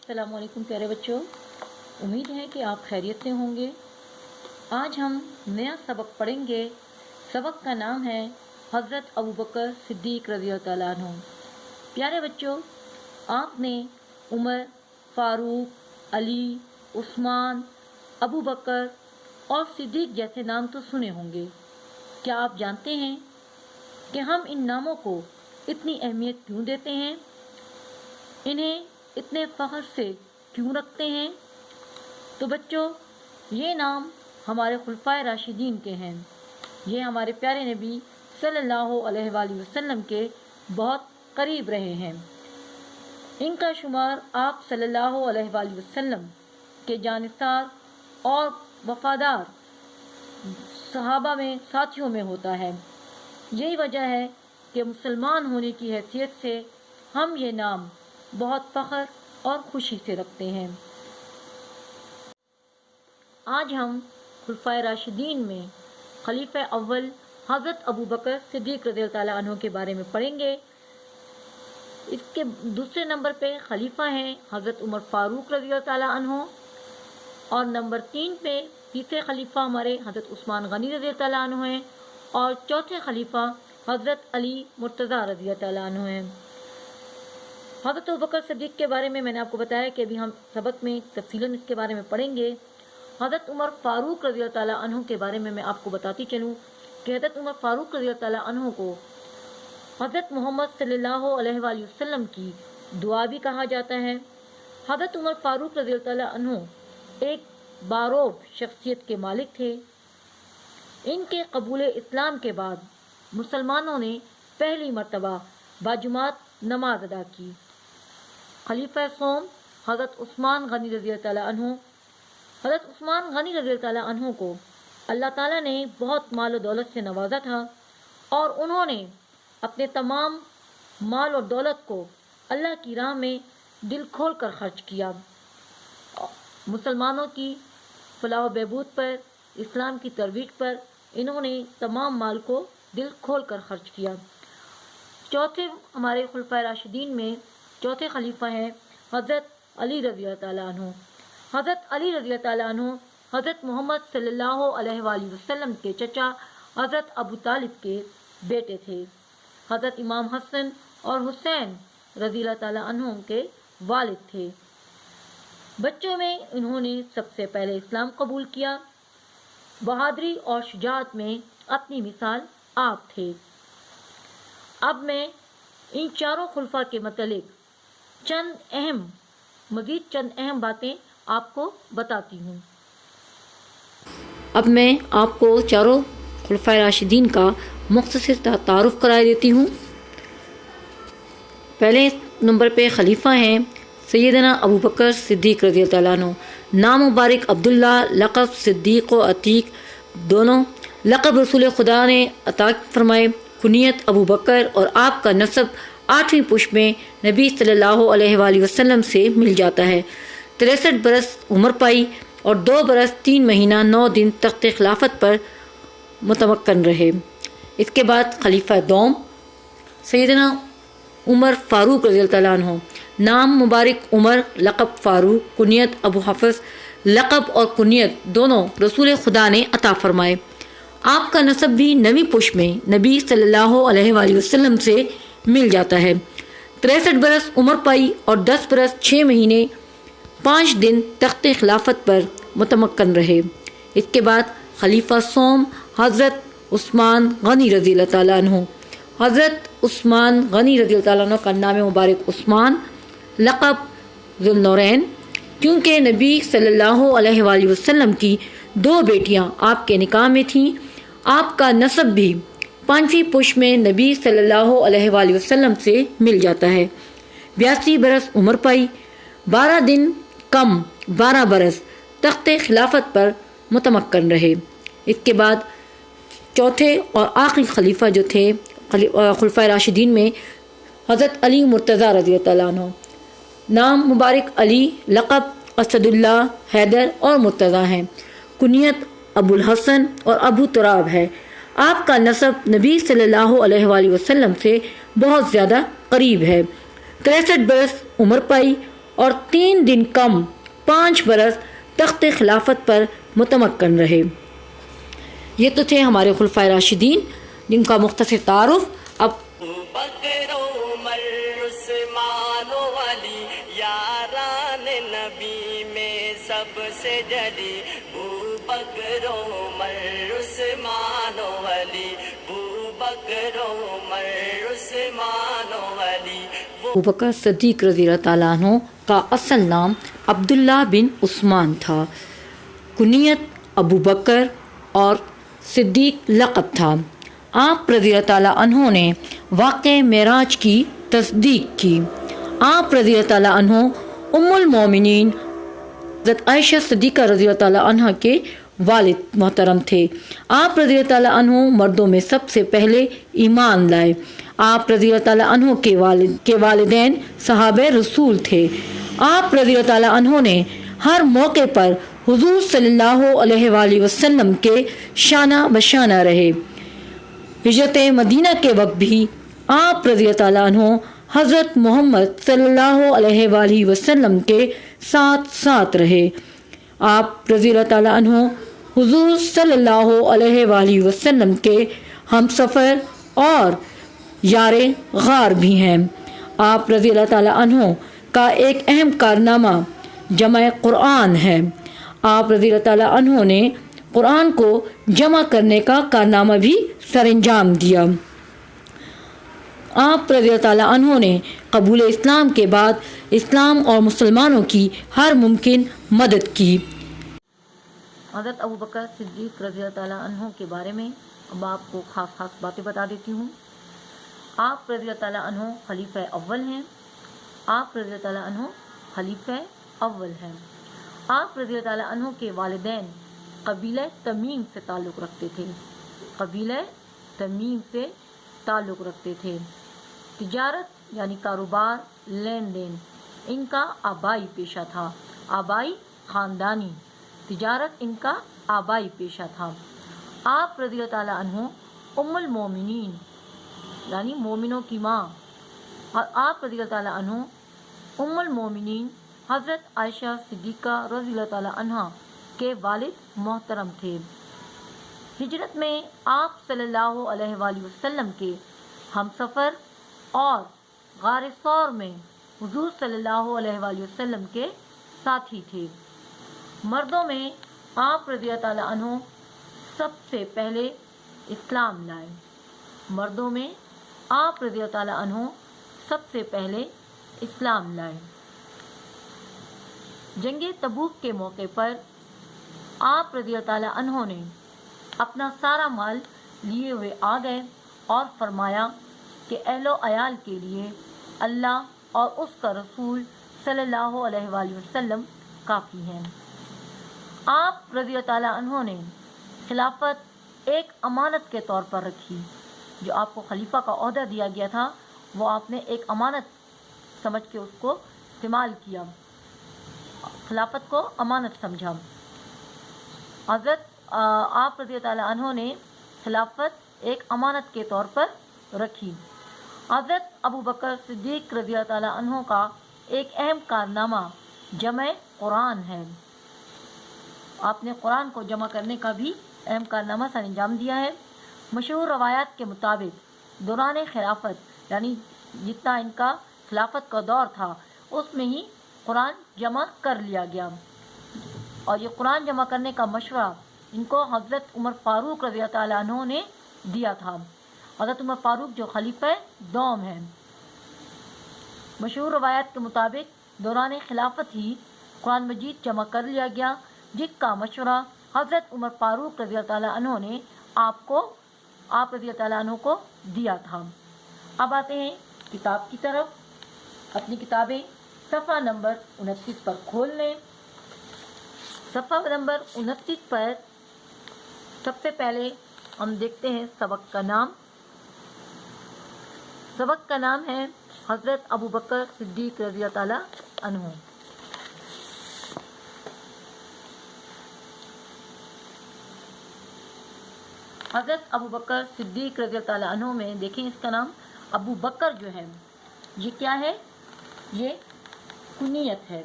السلام علیکم پیارے بچوں، امید ہے کہ آپ خیریت سے ہوں گے۔ آج ہم نیا سبق پڑھیں گے۔ سبق کا نام ہے حضرت ابوبکر صدیق رضی اللہ تعالیٰ عنہ۔ پیارے بچوں، آپ نے عمر، فاروق، علی، عثمان، ابوبکر اور صدیق جیسے نام تو سنے ہوں گے۔ کیا آپ جانتے ہیں کہ ہم ان ناموں کو اتنی اہمیت کیوں دیتے ہیں؟ انہیں اتنے فخر سے کیوں رکھتے ہیں؟ تو بچوں، یہ نام ہمارے خلفائے راشدین کے ہیں۔ یہ ہمارے پیارے نبی صلی اللہ علیہ وآلہ وسلم کے بہت قریب رہے ہیں۔ ان کا شمار آپ صلی اللہ علیہ وآلہ وسلم کے جانثار اور وفادار صحابہ میں ساتھیوں میں ہوتا ہے۔ یہی وجہ ہے کہ مسلمان ہونے کی حیثیت سے ہم یہ نام بہت فخر اور خوشی سے رکھتے ہیں۔ آج ہم خلفائے راشدین میں خلیفہ اول حضرت ابوبکر صدیق رضی اللہ تعالیٰ عنہ کے بارے میں پڑھیں گے۔ اس کے دوسرے نمبر پہ خلیفہ ہیں حضرت عمر فاروق رضی اللہ تعالیٰ عنہ، اور نمبر 3 پہ تیسرے خلیفہ ہمارے حضرت عثمان غنی رضی اللہ تعالیٰ عنہ ہیں، اور چوتھے خلیفہ حضرت علی مرتضیٰ رضی اللہ تعالیٰ عنہ ہیں۔ حضرت ابوبکر صدیق کے بارے میں نے آپ کو بتایا کہ ابھی ہم سبق میں تفصیلاً اس کے بارے میں پڑھیں گے۔ حضرت عمر فاروق رضی اللہ تعالیٰ عنہ کے بارے میں آپ کو بتاتی چلوں کہ حضرت عمر فاروق رضی اللہ تعالیٰ عنہ کو حضرت محمد صلی اللہ علیہ وآلہ وسلم کی دعا بھی کہا جاتا ہے۔ حضرت عمر فاروق رضی اللہ تعالیٰ عنہ ایک باروب شخصیت کے مالک تھے۔ ان کے قبول اسلام کے بعد مسلمانوں نے پہلی مرتبہ باجماعت نماز ادا کی۔ خلیفہ سوم حضرت عثمان غنی رضی اللہ تعالیٰ عنہ، حضرت عثمان غنی رضی اللہ تعالیٰ عنہ کو اللہ تعالیٰ نے بہت مال و دولت سے نوازا تھا، اور انہوں نے اپنے تمام مال اور دولت کو اللہ کی راہ میں دل کھول کر خرچ کیا۔ مسلمانوں کی فلاح و بہبود پر، اسلام کی ترویج پر انہوں نے تمام مال کو دل کھول کر خرچ کیا۔ چوتھے ہمارے خلفائے راشدین میں چوتھے خلیفہ ہیں حضرت علی رضی اللہ تعالیٰ عنہ۔ حضرت علی رضی اللہ تعالیٰ عنہ حضرت محمد صلی اللہ علیہ وآلہ وسلم کے چچا حضرت ابو طالب کے بیٹے تھے۔ حضرت امام حسن اور حسین رضی اللہ تعالیٰ عنہ کے والد تھے۔ بچوں میں انہوں نے سب سے پہلے اسلام قبول کیا۔ بہادری اور شجاعت میں اپنی مثال آپ تھے۔ اب میں ان چاروں خلفاء کے متعلق مزید چند اہم باتیں آپ کو بتاتی ہوں۔ اب میں آپ کو چاروں خلفائے راشدین کا مختصر تعارف کرا دیتی ہوں۔ پہلے نمبر پہ خلیفہ ہیں سیدنا ابوبکر صدیق رضی اللہ تعالیٰ عنہ۔ نام مبارک عبداللہ، لقب صدیق و عتیق دونوں، لقب رسول خدا نے عطا فرمائے، کنیت ابوبکر، اور آپ کا نسب 8ویں پشت میں نبی صلی اللہ علیہ وآلہ وسلم سے مل جاتا ہے۔ 63 برس عمر پائی اور 2 برس 3 مہینہ 9 دن تخت خلافت پر متمکن رہے۔ اس کے بعد خلیفہ دوم سیدنا عمر فاروق رضی اللہ تعالیٰ عنہ۔ نام مبارک عمر، لقب فاروق، کنیت ابو حفص، لقب اور کنیت دونوں رسول خدا نے عطا فرمائے۔ آپ کا نسب بھی 9ویں پشت میں نبی صلی اللہ علیہ وآلہ وسلم سے مل جاتا ہے۔ 63 برس عمر پائی اور 10 برس 6 مہینے 5 دن تخت خلافت پر متمکن رہے۔ اس کے بعد خلیفہ سوم حضرت عثمان غنی رضی اللہ تعالیٰ عنہ۔ حضرت عثمان غنی رضی اللہ تعالیٰ عنہ کا نام مبارک عثمان، لقب ذوالنورین، کیونکہ نبی صلی اللہ علیہ وآلہ وسلم کی 2 بیٹیاں آپ کے نکاح میں تھیں۔ آپ کا نسب بھی 5ویں پشت میں نبی صلی اللہ علیہ وآلہ وسلم سے مل جاتا ہے۔ 82 برس عمر پائی، 12 دن کم 12 برس تخت خلافت پر متمکن رہے۔ اس کے بعد چوتھے اور آخری خلیفہ جو تھے خلفائے راشدین میں حضرت علی مرتضیٰ رضی اللہ تعالیٰ عنہ۔ نام مبارک علی، لقب اسد اللہ، حیدر اور مرتضیٰ ہیں، کنیت ابو الحسن اور ابو تراب ہے۔ آپ کا نسب نبی صلی اللہ علیہ وآلہ وسلم سے بہت زیادہ قریب ہے۔ 63 برس عمر پائی اور 3 دن کم 5 برس تخت خلافت پر متمکن رہے۔ یہ تو تھے ہمارے خلفائے راشدین جن کا مختصر تعارف۔ اب بکر عمر عثمان و علی یاران نبی میں سب سے جلی، بکر عمر عثمان و علی، بکر عمر عثمان و علی۔ ابوبکر صدیق رضی اللہ تعالیٰ عنہ کا اصل نام عبداللہ بن عثمان تھا، کنیت ابو بکر اور صدیق لقب تھا۔ آپ رضی اللہ تعالیٰ عنہ نے واقع معراج کی تصدیق کی۔ آپ رضی اللہ تعالیٰ عنہ ام المومنین حضرت عائشہ صدیقہ رضی اللہ تعالیٰ عنہ کے والد محترم تھے۔ آپ رضی اللہ تعالیٰ عنہ مردوں میں سب سے پہلے ایمان لائے۔ آپ رضی اللہ تعالیٰ عنہ کے والدین صحابہ رسول تھے۔ آپ رضی اللہ تعالیٰ عنہ نے ہر موقع پر حضور صلی اللہ علیہ وآلہ وسلم کے شانہ بشانہ رہے۔ ہجرت مدینہ کے وقت بھی آپ رضی اللہ تعالیٰ عنہ حضرت محمد صلی اللہ علیہ وآلہ وسلم کے ساتھ رہے۔ آپ رضی اللہ تعالیٰ عنہ حضور صلی اللہ علیہ وآلہ وسلم کے ہم سفر اور یار غار بھی ہیں۔ آپ رضی اللہ تعالیٰ عنہ کا ایک اہم کارنامہ جمع قرآن ہے۔ آپ رضی اللہ تعالیٰ عنہ نے قرآن کو جمع کرنے کا کارنامہ بھی سر انجام دیا۔ آپ رضی اللہ تعالیٰ عنہ نے قبول اسلام کے بعد اسلام اور مسلمانوں کی ہر ممکن مدد کی۔ حضرت ابوبکر صدیق رضی اللہ تعالیٰ عنہ کے بارے میں اب آپ کو خاص باتیں بتا دیتی ہوں۔ آپ رضی اللہ تعالیٰ عنہ خلیفہ اول ہیں۔ آپ رضی اللہ تعالیٰ عنہ خلیفہ اول ہیں۔ آپ رضی اللہ تعالیٰ عنہ کے والدین قبیلہ تمیم سے تعلق رکھتے تھے۔ قبیلہ تمیم سے تعلق رکھتے تھے۔ تجارت یعنی کاروبار، لین دین ان کا آبائی پیشہ تھا۔ آبائی خاندانی تجارت ان کا آبائی پیشہ تھا۔ آپ رضی اللہ تعالیٰ عنہ ام المومنین یعنی مومنوں کی ماں، اور آپ رضی اللہ تعالیٰ عنہ ام المومنین حضرت عائشہ صدیقہ رضی اللہ تعالیٰ عنہ کے والد محترم تھے۔ ہجرت میں آپ صلی اللہ علیہ وآلہ وسلم کے ہم سفر اور غار ثور میں حضور صلی اللہ علیہ وآلہ وسلم کے ساتھی تھے۔ مردوں میں آپ رضی اللہ تعالیٰ عنہ سب سے پہلے اسلام لائے۔ مردوں میں آپ رضی اللہ تعالیٰ عنہ سب سے پہلے اسلام لائے۔ جنگ تبوک کے موقع پر آپ رضی اللہ تعالیٰ عنہ نے اپنا سارا مال لیے ہوئے آ گئے اور فرمایا کہ اہل و عیال کے لیے اللہ اور اس کا رسول صلی اللہ علیہ وآلہ وسلم کافی ہیں۔ آپ رضی اللہ تعالیٰ عنہ نے خلافت ایک امانت کے طور پر رکھی۔ جو آپ کو خلیفہ کا عہدہ دیا گیا تھا وہ آپ نے ایک امانت سمجھ کے اس کو استعمال کیا، خلافت کو امانت سمجھا۔ حضرت آپ رضی اللہ تعالیٰ عنہ نے خلافت ایک امانت کے طور پر رکھی۔ حضرت ابو بکر صدیق رضی اللہ تعالیٰ عنہ کا ایک اہم کارنامہ جمع قرآن ہے۔ آپ نے قرآن کو جمع کرنے کا بھی اہم کارنامہ سر انجام دیا ہے۔ مشہور روایات کے مطابق دوران خلافت یعنی جتنا ان کا خلافت کا دور تھا اس میں ہی قرآن جمع کر لیا گیا، اور یہ قرآن جمع کرنے کا مشورہ ان کو حضرت عمر فاروق رضی اللہ تعالیٰ عنہ نے دیا تھا۔ حضرت عمر فاروق جو خلیفہ دوم ہیں، مشہور روایات کے مطابق دوران خلافت ہی قرآن مجید جمع کر لیا گیا، جس کا مشورہ حضرت عمر فاروق رضی اللہ تعالیٰ عنہ نے آپ رضی اللہ تعالیٰ عنہ کو دیا تھا۔ اب آتے ہیں کتاب کی طرف۔ اپنی کتابیں صفحہ نمبر 29 پر کھول لیں۔ صفحہ نمبر 29 پر سب سے پہلے ہم دیکھتے ہیں سبق کا نام۔ سبق کا نام ہے حضرت ابو بکر صدیق رضی اللہ تعالیٰ عنہ۔ حضرت ابو بکر صدیق رضی اللہ تعالیٰ عنہ میں دیکھیں اس کا نام ابو بکر جو ہے یہ کیا ہے؟ یہ کنیت ہے،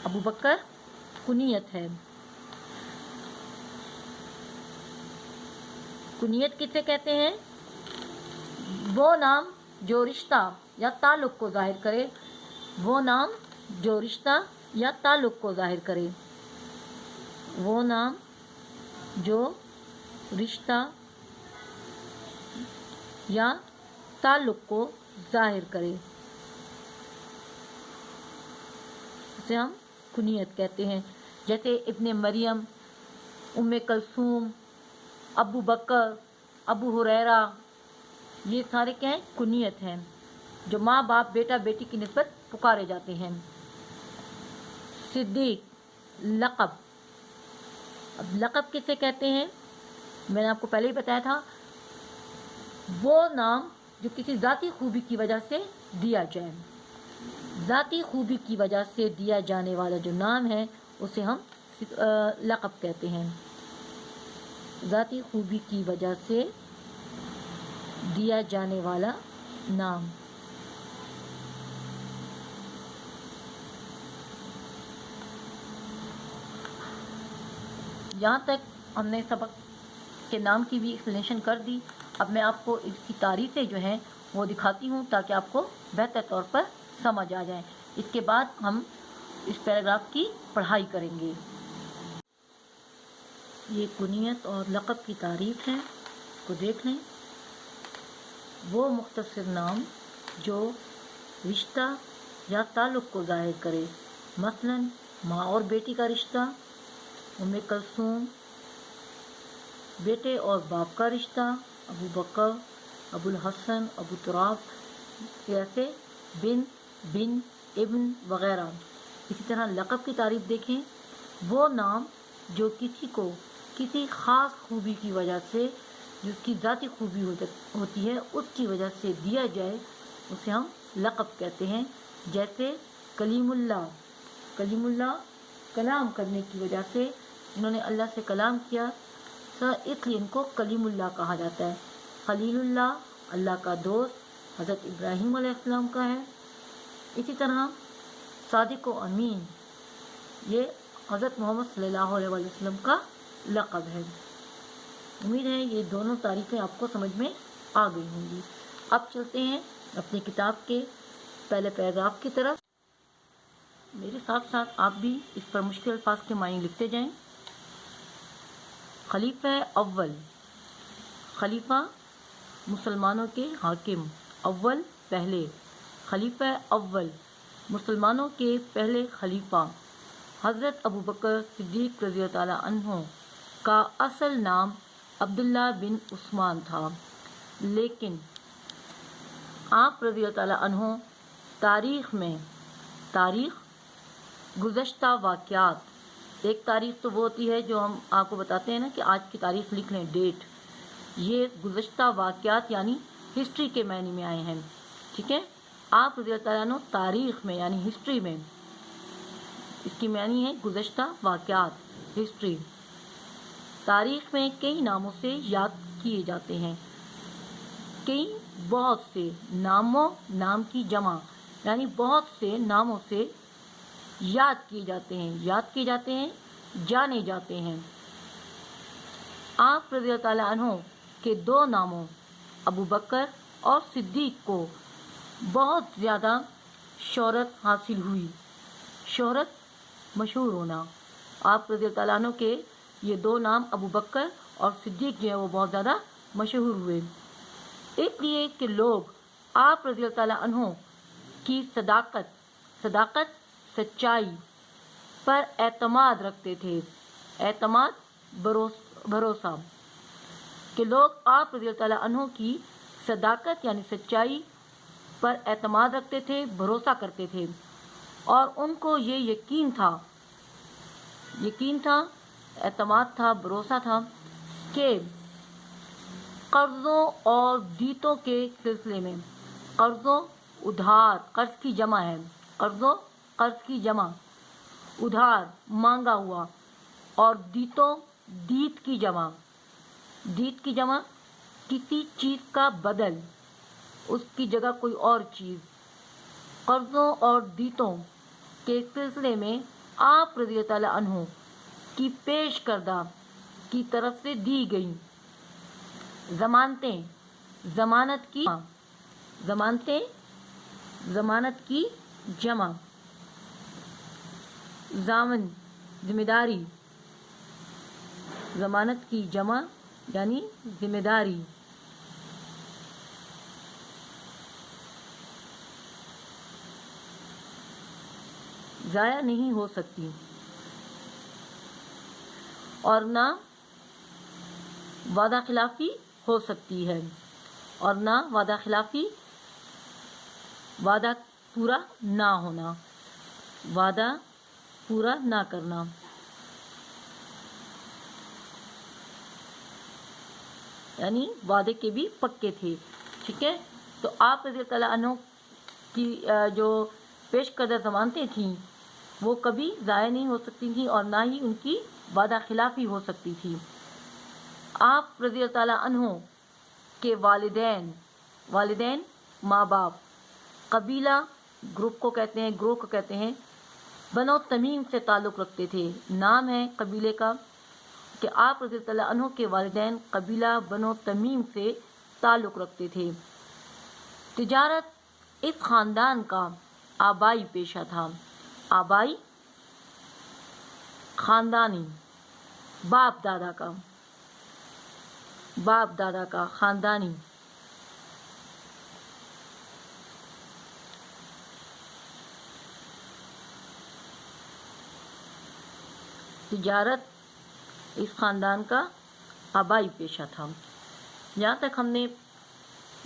ابو بکر کنیت ہے۔ کنیت کسے کہتے ہیں؟ وہ نام جو رشتہ یا تعلق کو ظاہر کرے، وہ نام جو رشتہ یا تعلق کو ظاہر کرے، وہ نام جو رشتہ یا تعلق کو ظاہر کرے، اسے ہم کنیت کہتے ہیں۔ جیسے ابن مریم، ام کلثوم، ابو بکر، ابو ہریرہ، یہ سارے کیا ہیں؟ کنیت ہیں، جو ماں باپ بیٹا بیٹی کی نسبت پکارے جاتے ہیں۔ صدیق لقب، اب لقب کسے کہتے ہیں؟ میں نے آپ کو پہلے ہی بتایا تھا، وہ نام جو کسی ذاتی خوبی کی وجہ سے دیا جائے، ذاتی خوبی کی وجہ سے دیا جانے والا جو نام ہے اسے ہم لقب کہتے ہیں، ذاتی خوبی کی وجہ سے دیا جانے والا نام۔ یہاں تک ہم نے سبق کے نام کی بھی ایکسپلینیشن کر دی۔ اب میں آپ کو اس کی تعریفیں جو ہیں وہ دکھاتی ہوں تاکہ آپ کو بہتر طور پر سمجھ آ جائیں۔ اس کے بعد ہم اس پیراگراف کی پڑھائی کریں گے۔ یہ کنیت اور لقب کی تعریف ہے، کو دیکھ لیں۔ وہ مختصر نام جو رشتہ یا تعلق کو ظاہر کرے، مثلا ماں اور بیٹی کا رشتہ، ام کلثوم، بیٹے اور باپ کا رشتہ، ابو بکر، ابو الحسن، ابو تراب، ایسے بن، بن، ابن وغیرہ۔ اسی طرح لقب کی تعریف دیکھیں، وہ نام جو کسی کو کسی خاص خوبی کی وجہ سے، جس کی ذاتی خوبی ہوتی ہے اس کی وجہ سے دیا جائے، اسے ہم لقب کہتے ہیں۔ جیسے کلیم اللہ، کلیم اللہ کلام کرنے کی وجہ سے، انہوں نے اللہ سے کلام کیا اس لیے ان کو کلیم اللہ کہا جاتا ہے۔ خلیل اللہ، اللہ کا دوست، حضرت ابراہیم علیہ السلام کا ہے۔ اسی طرح صادق و امین، یہ حضرت محمد صلی اللہ علیہ وسلم کا لقب ہے۔ امید ہے یہ دونوں تعریفیں آپ کو سمجھ میں آ گئی ہوں گی۔ اب چلتے ہیں اپنی کتاب کے پہلے پیراگراف کی طرف۔ میرے ساتھ ساتھ آپ بھی اس پر مشکل الفاظ کے معنی لکھتے جائیں۔ خلیفہ اول، خلیفہ مسلمانوں کے حاکم، اول پہلے، خلیفہ اول مسلمانوں کے پہلے خلیفہ حضرت ابو بکر صدیق رضی اللہ تعالیٰ عنہ کا اصل نام عبداللہ بن عثمان تھا، لیکن آپ رضی اللہ تعالیٰ عنہ تاریخ میں، تاریخ گزشتہ واقعات، ایک تاریخ تو وہ ہوتی ہے جو ہم آپ کو بتاتے ہیں نا کہ آج کی تاریخ لکھ لیں، ڈیٹ، یہ گزشتہ واقعات یعنی ہسٹری کے معنی میں آئے ہیں، ٹھیک ہے۔ آپ رضی اللہ تعالیٰ عنہ تاریخ میں یعنی ہسٹری میں، اس کی معنی ہے گزشتہ واقعات، ہسٹری، تاریخ میں کئی ناموں سے یاد کیے جاتے ہیں، کئی بہت سے ناموں، نام کی جمع یعنی بہت سے ناموں سے یاد کیے جاتے ہیں، یاد کیے جاتے ہیں، جانے جاتے ہیں۔ آپ رضی اللہ تعالیٰ عنہ کے دو ناموں ابو بکر اور صدیق کو بہت زیادہ شہرت حاصل ہوئی، شہرت مشہور ہونا۔ آپ رضی اللہ تعالیٰ عنہ کے یہ دو نام ابو بکر اور صدیق جو ہے وہ بہت زیادہ مشہور ہوئے، اس لیے کہ لوگ آپ رضی اللہ تعالیٰ عنہ کی صداقت، سچائی پر اعتماد رکھتے تھے، اعتماد، بھروسہ، کہ لوگ آپ رضی اللہ تعالیٰ عنہ کی صداقت یعنی سچائی پر اعتماد رکھتے تھے، بھروسہ کرتے تھے، اور ان کو یہ یقین تھا، اعتماد تھا، بھروسہ تھا کہ قرضوں اور دیتوں کے سلسلے میں، قرضوں، ادھار، قرض کی جمع ہے، قرضوں، قرض کی جمع، ادھار مانگا ہوا، اور دیتوں، دیت کی جمع، دیت کی جمع کسی چیز کا بدل، اس کی جگہ کوئی اور چیز، قرضوں اور دیتوں کے سلسلے میں آپ رضی اللہ تعالیٰ عنہ کی پیش کردہ کی طرف سے دی گئی ضمانتیں، ضمانت کی جمع، ضامن ذمہ داری، ضمانت کی جمع یعنی ذمہ داری، ضائع نہیں ہو سکتی اور نہ وعدہ خلافی ہو سکتی ہے، اور نہ وعدہ خلافی، وعدہ پورا نہ ہونا، وعدہ پورا نہ کرنا۔ یعنی وعدے کے بھی پکے تھے، ٹھیک ہے۔ تو آپ رضی اللہ عنہ کی جو پیش کردہ ضمانتیں تھیں وہ کبھی ضائع نہیں ہو سکتی تھیں اور نہ ہی ان کی وعدہ خلافی ہو سکتی تھی۔ آپ رضی اللہ تعالیٰ عنہ کے والدین ماں باپ قبیلہ گروپ کو کہتے ہیں، گروہ کو کہتے ہیں، بنو تمیم سے تعلق رکھتے تھے۔ نام ہے قبیلے کا کہ آپ رضی اللہ عنہ کے والدین قبیلہ بنو تمیم سے تعلق رکھتے تھے۔ تجارت اس خاندان کا آبائی پیشہ تھا، آبائی خاندانی، باپ دادا کا خاندانی۔ تجارت اس خاندان کا آبائی پیشہ تھا۔ یہاں تک ہم نے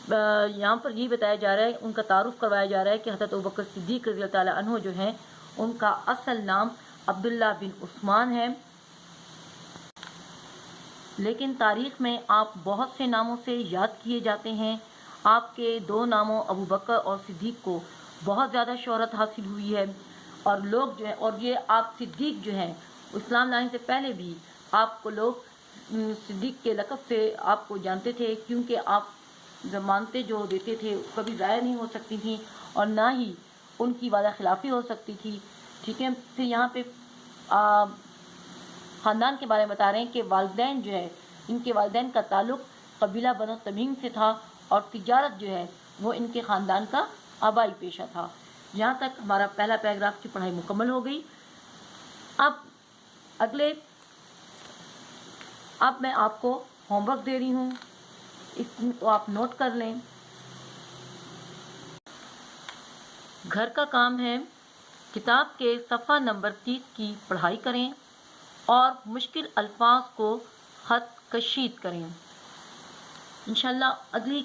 یہاں پر یہ بتایا جا رہا ہے، ان کا تعارف کروایا جا رہا ہے کہ حضرت ابوبکر صدیق رضی اللہ تعالیٰ عنہ جو ہیں ان کا اصل نام عبداللہ بن عثمان ہے، لیکن تاریخ میں آپ بہت سے ناموں سے یاد کیے جاتے ہیں۔ آپ کے دو ناموں ابو بکر اور صدیق کو بہت زیادہ شہرت حاصل ہوئی ہے، اور لوگ جو ہیں، اور یہ آپ صدیق جو ہیں اسلام لانے سے پہلے بھی آپ کو لوگ صدیق کے لقب سے آپ کو جانتے تھے، کیونکہ آپ ضمانتیں جو دیتے تھے کبھی ضائع نہیں ہو سکتی تھیں اور نہ ہی ان کی وعدہ خلافی ہو سکتی تھی، ٹھیک ہے۔ پھر یہاں پہ خاندان کے بارے میں بتا رہے ہیں کہ والدین جو ہے، ان کے والدین کا تعلق قبیلہ بنو تمیم سے تھا، اور تجارت جو ہے وہ ان کے خاندان کا آبائی پیشہ تھا۔ یہاں تک ہمارا پہلا پیراگراف کی پڑھائی مکمل ہو گئی۔ اب میں آپ کو ہوم ورک دے رہی ہوں، اس کو آپ نوٹ کر لیں۔ گھر کا کام ہے کتاب کے صفحہ نمبر 30 کی پڑھائی کریں اور مشکل الفاظ کو خط کشید کریں۔ انشاءاللہ اگلی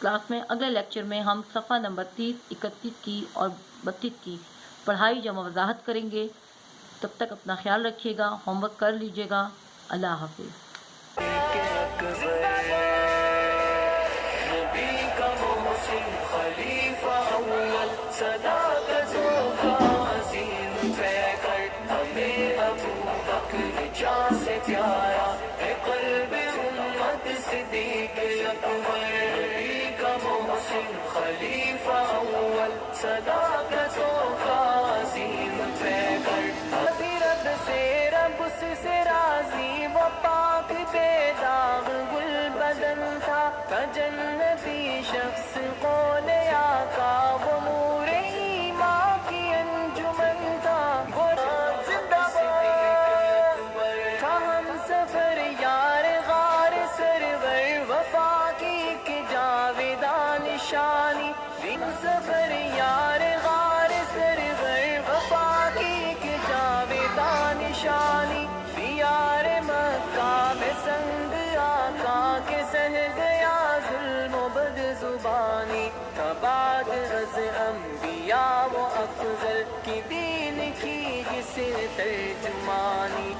کلاس میں، اگلے لیکچر میں ہم صفحہ نمبر 30، 31 کی اور 32 کی پڑھائی جمع وضاحت کریں گے۔ تب تک اپنا خیال رکھیے گا، ہوم ورک کر لیجیے گا۔ اللہ حافظ۔ جنتی شخص قول آقا وہ نور ایمان کی انجمن تھا، وہ زندہ تھا ہم سفر یار غار سرور وفا کی جاویدان نشانی، ہم سفر یار غار سرور وفا کی جاویدان نشانی، دیار مکہ میں سنگ آقا کے سہ گیا ظلم و بد زبانی، تباد از انبیاء و افضل کی دین کی جسے ترجمانی،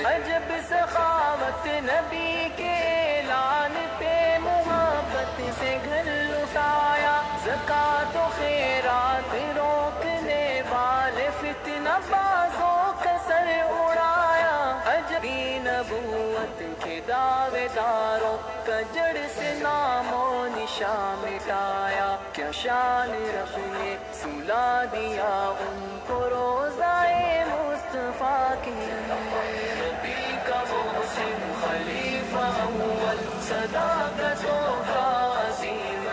عجب سخاوت نبی کے اعلان پہ محبت سے گھر لٹایا، زکوٰۃ و خیرات روکنے والے فتنہ بازوں کا سر اڑایا، عجب نبوت کے دعوے داروں کا جڑ سے نام و نشان مٹایا، کیا شان رب نے سلا دیا ان کو روزائے مصطفیٰ کے اندر۔ نبی کا محسن خلیفہ اول، صداقتوں کا عظیم